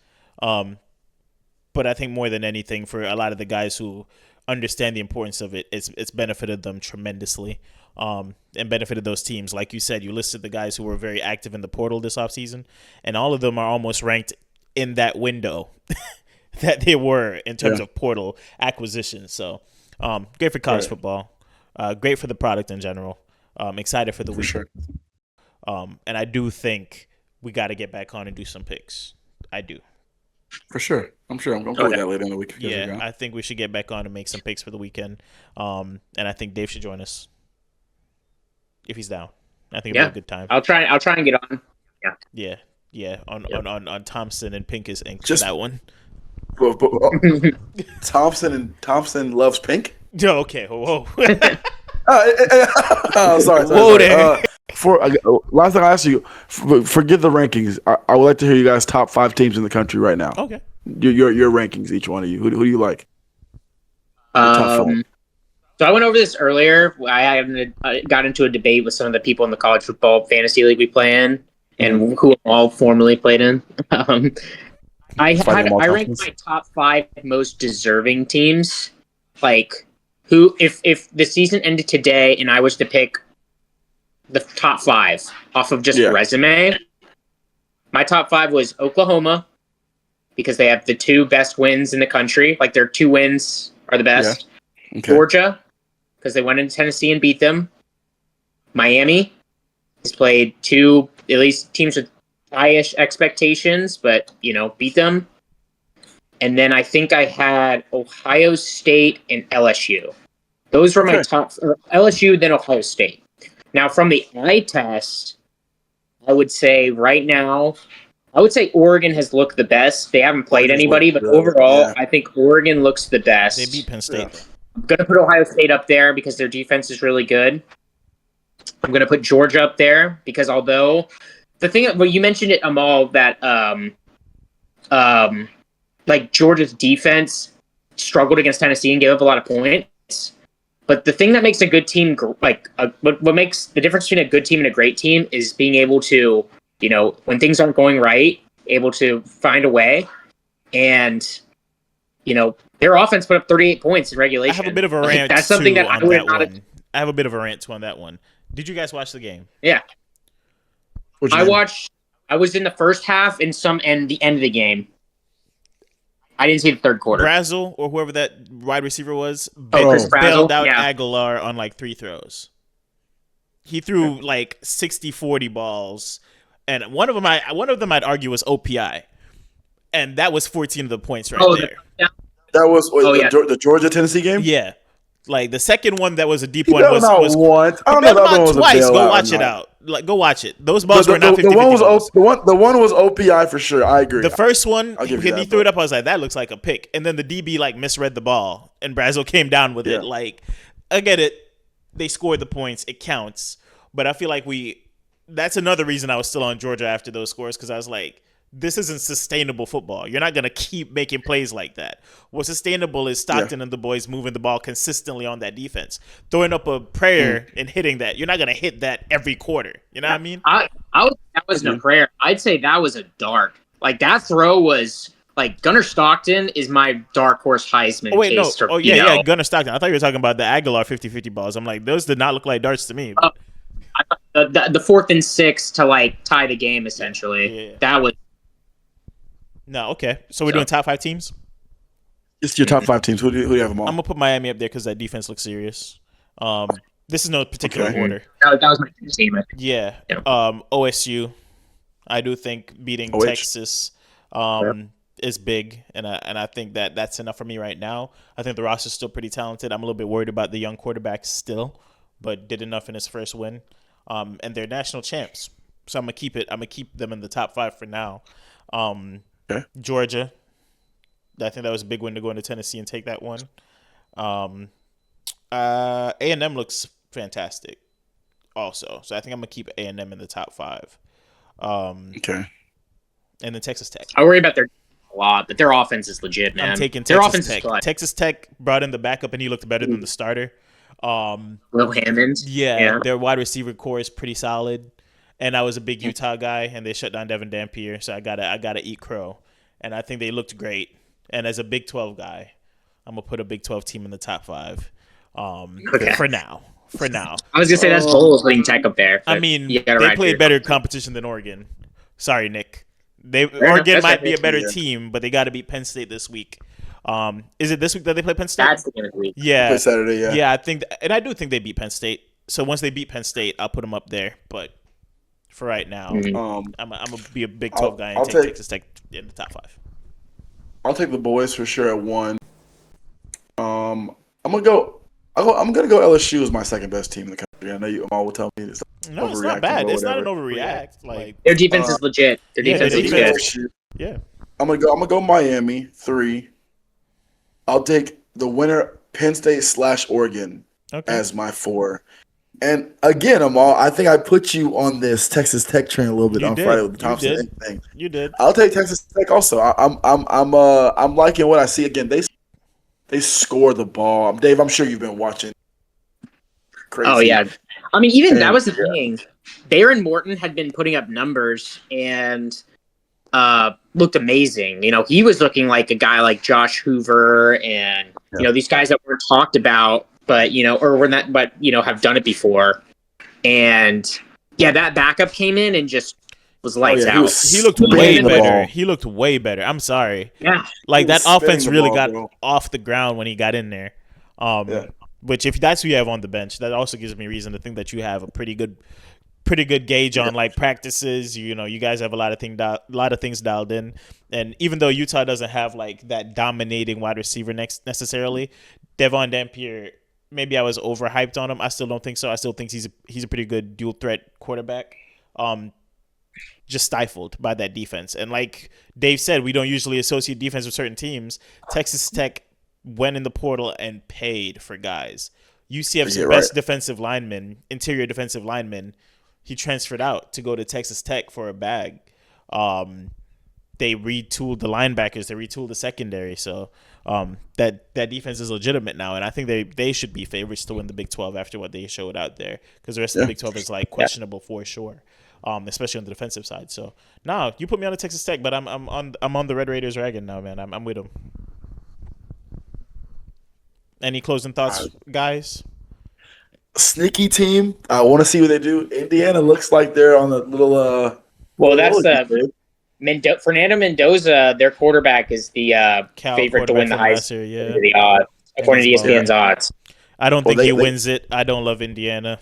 But I think more than anything, for a lot of the guys who understand the importance of it, it's benefited them tremendously, and benefited those teams. Like you said, you listed the guys who were very active in the portal this offseason, and all of them are almost ranked in that window that they were in terms of portal acquisition. So great for college football, great for the product in general. Excited for the week. Sure. And I do think we got to get back on and do some picks. I do. For sure. I'm sure I'm going to do that later in the week. Yeah, I think we should get back on and make some picks for the weekend. And I think Dave should join us if he's down. I think it'll be a good time. I'll try and get on. Yeah. On Thompson and Pincus Inc. For that one. Thompson loves pink. Oh, okay. Whoa. Sorry. Whoa there. Last thing I asked you, forget the rankings. I would like to hear you guys' top 5 teams in the country right now. Okay. Your rankings, each one of you. Who do you like? So I went over this earlier. I got into a debate with some of the people in the college football fantasy league we play in, and who all formerly played in. I ranked my top 5 most deserving teams. Like, who, if the season ended today and I was to pick the top 5 off of just resume, my top 5 was Oklahoma, because they have the 2 best wins in the country. Like, their 2 wins are the best. Yeah. Okay. Georgia, because they went into Tennessee and beat them. Miami has played 2, at least teams with high-ish expectations, but, beat them. And then I think I had Ohio State and LSU. Those were my top. LSU, then Ohio State. Now, from the eye test, I would say right now, Oregon has looked the best. They haven't played anybody, but overall, I think Oregon looks the best. They beat Penn State. Yeah. I'm going to put Ohio State up there because their defense is really good. I'm going to put Georgia up there because although the thing, well, you mentioned it, Amal, that like Georgia's defense struggled against Tennessee and gave up a lot of points. But the thing that makes a good team, what makes the difference between a good team and a great team is being able to, when things aren't going right, able to find a way. And, their offense put up 38 points in regulation. I have a bit of a rant. That's something that I would not. I have a bit of a rant too on that one. Did you guys watch the game? Yeah. I was in the first half and the end of the game. I didn't see the third quarter. Brazel, or whoever that wide receiver was, bailed out Aguilar on like 3 throws. He threw like 60-40 balls, and one of them I'd argue was OPI, and that was 14 of the points there. That was the Georgia Tennessee game. Yeah, like the second one that was a deep one was once. I don't know, the other one was twice. Go watch it out. Like, go watch it. Those balls were not 50-50 balls. The one was OPI for sure. I agree. The first one, he threw it up. I was like, that looks like a pick. And then the DB misread the ball, and Brazel came down with it. Like, I get it. They scored the points. It counts. But I feel like that's another reason I was still on Georgia after those scores, because I was like, this isn't sustainable football. You're not going to keep making plays like that. What's sustainable is Stockton and the boys moving the ball consistently on that defense. Throwing up a prayer and hitting that. You're not going to hit that every quarter. You know what I mean? That wasn't a prayer. I'd say that was a dart. Like, that throw was, like, Gunnar Stockton is my dark horse Heisman case. No. Yeah, Gunnar Stockton. I thought you were talking about the Aguilar 50-50 balls. I'm like, those did not look like darts to me. The 4th and 6 to, tie the game, essentially. Yeah. That was... No, okay. So we're doing top 5 teams? It's your top 5 teams. Who do you have them all? I'm going to put Miami up there because that defense looks serious. This is no particular order. That was my team. Yeah. OSU. I do think beating Texas is big, and I think that's enough for me right now. I think the roster's still pretty talented. I'm a little bit worried about the young quarterback still, but did enough in his first win. And they're national champs. So I'm going to keep them in the top 5 for now. Georgia, I think that was a big win to go into Tennessee and take that one. A&M looks fantastic also, so I think I'm gonna keep A&M in the top 5. And then Texas Tech. I worry about their a lot, but their offense is legit, man. I'm taking their Texas Tech. Texas Tech brought in the backup and he looked better than the starter. Will Hammond. Yeah, their wide receiver core is pretty solid. And I was a big Utah guy, and they shut down Devin Dampier, so I gotta eat crow. And I think they looked great. And as a Big 12 guy, I'm gonna put a Big 12 team in the top 5. Okay. For now. I was gonna say that's bold putting Tech up there. I mean, they played better competition than Oregon. Sorry, Nick. Fair Oregon enough. might be a That's better fair. team, but they got to beat Penn State this week. Is it this week that they play Penn State? That's the game of the week. Yeah, Play Saturday, yeah. Yeah, I think, and I do think they beat Penn State. So once they beat Penn State, I'll put them up there. But for right now, I'm gonna be a Big 12 guy and I'll take take- Texas Tech in the top 5. I'll take the boys for sure at 1. I'm gonna go LSU as my second best team in the country. I know you all will tell me this. No, it's not overreacting bad. or It's not an whatever. overreact. Like, Their defense is legit. Their yeah, defense their is defense- good. yeah, I'm gonna go Miami 3. I'll take the winner Penn State / Oregon okay. as my 4. And again, Amal, I think I put you on this Texas Tech train a little bit You on did. Friday with the You Thompson did. thing. You did. I'll take Texas Tech also. I'm liking what I see. Again, they score the ball. Dave, I'm sure you've been watching. Crazy. Oh yeah, I mean, even that And- was the thing. Baron Morton had been putting up numbers and looked amazing. You know, he was looking like a guy like Josh Hoover and you know these guys that weren't talked about, but have done it before. And yeah, that backup came in and just was lights out. He looked Spinning way the better. ball. He looked way better. I'm sorry. Yeah, Like He that was spinning offense the really ball, got bro. off the ground when he got in there. Yeah. Which if that's who you have on the bench, that also gives me reason to think that you have a pretty good gauge on like practices. You know, you guys have a lot of things dialed in. And even though Utah doesn't have like that dominating wide receiver necessarily, Devon Dampier, maybe I was overhyped on him. I still don't think so. I still think he's a pretty good dual threat quarterback. Just stifled by that defense. And like Dave said, we don't usually associate defense with certain teams. Texas Tech went in the portal and paid for guys. UCF's best defensive lineman, interior defensive lineman, he transferred out to go to Texas Tech for a bag. They retooled the linebackers. They retooled the secondary. So that defense is legitimate now. And I think they should be favorites to win the Big 12 after what they showed out there. Because the rest of the Big 12 is like questionable for sure. Especially on the defensive side. So now you put me on the Texas Tech, but I'm on the Red Raiders wagon now, man. I'm with them. Any closing thoughts, guys? Sneaky team. I want to see what they do. Indiana looks like they're on a little. well, that's Fernando Mendoza. Their quarterback is the Cal favorite to win the quarterback from Heisman. last year, The odds, according to Against ESPN's odds. I don't Well, think he they- wins it. I don't love Indiana.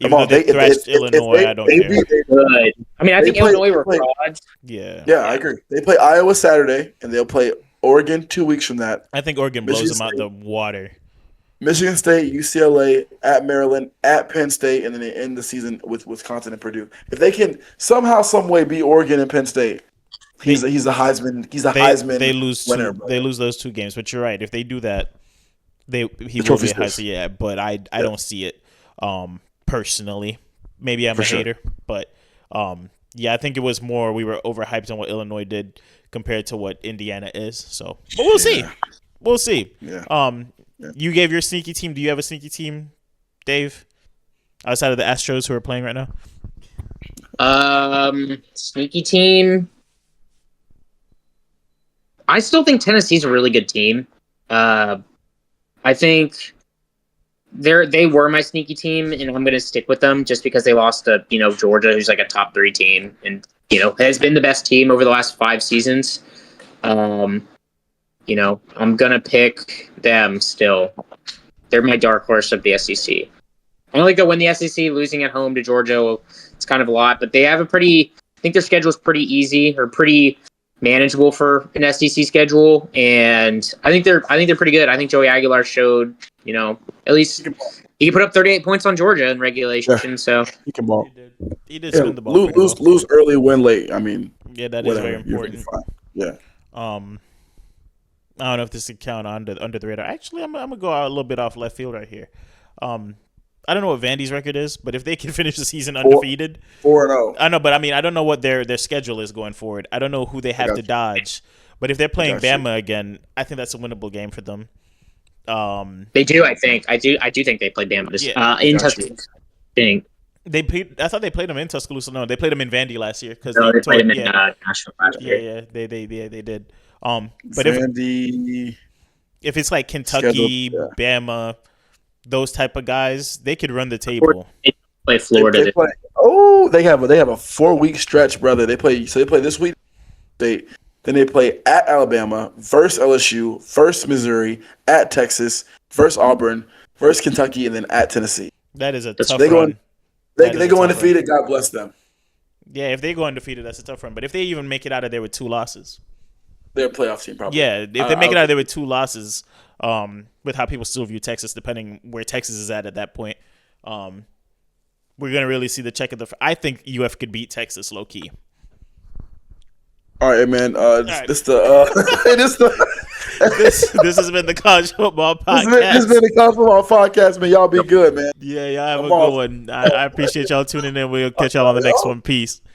Even Come on, though they if thrashed Illinois, I don't care. Good. I mean, I think Illinois were frauds. Yeah. Yeah, I agree. They play Iowa Saturday, and they'll play Oregon 2 weeks from that. I think Oregon blows Michigan them out State. the water. Michigan State, UCLA, at Maryland, at Penn State, and then they end the season with Wisconsin and Purdue. If they can somehow, some way beat Oregon and Penn State, he's a Heisman. He's a Heisman They lose winner. they lose those 2 games, but you're right. If they do that, he will be a trophy's Heisman. Yeah, but I don't see it personally. Maybe I'm For a sure. hater, but yeah, I think it was more we were overhyped on what Illinois did compared to what Indiana is. So, but we'll see. We'll see. Yeah. You gave your sneaky team. Do you have a sneaky team, Dave? Outside of the Astros who are playing right now? Sneaky team. I still think Tennessee's a really good team. I think they were my sneaky team, and I'm going to stick with them just because they lost to Georgia, who's like a top 3 team, and has been the best team over the last 5 seasons. I'm going to pick them still. They're my dark horse of the SEC. I don't think they'll win the SEC. Losing at home to Georgia, it's kind of a lot, but they have I think their schedule is pretty easy or pretty manageable for an SEC schedule, and I think they're pretty good. I think Joey Aguilar showed, at least he can put up 38 points on Georgia in regulation. Yeah. So He can ball. He did Yeah, spin the ball. pretty well. lose early, win late. I mean, Yeah, that is whatever. very You're gonna be important. fine. Yeah. I don't know if this could count under the radar. Actually, I'm gonna go out a little bit off left field right here. I don't know what Vandy's record is, but if they can finish the season undefeated, 4-0. I know. But I mean, I don't know what their schedule is going forward. I don't know who they have got to you. dodge. But if they're playing got you. Bama again, I think that's a winnable game for them. they do. I think I do think they played Bama in Got Tuscaloosa. I think I thought they played them in Tuscaloosa. No, they played them in Vandy last year because they played them in Nashville last year. Yeah, they did. But Vandy, if it's like Kentucky, Bama, those type of guys, they could run the table. They play Florida. They have a 4-week stretch, brother. They play this week. Then they play at Alabama, versus LSU, versus Missouri, at Texas, versus Auburn, versus Kentucky, and then at Tennessee. That is a tough run. They go undefeated. God bless them. Yeah, if they go undefeated, that's a tough run. But if they even make it out of there with 2 losses, they're a playoff team, probably. Yeah, if they make it out of there with 2 losses, with how people still view Texas, depending where Texas is at that point, we're gonna really see the check of the. I think UF could beat Texas low key. All right, man. This has been the College Football Podcast. This has been the College Football Podcast, man. Y'all be good, man. Yeah, y'all have a good one. I appreciate y'all tuning in. We'll catch y'all on the next one. Peace.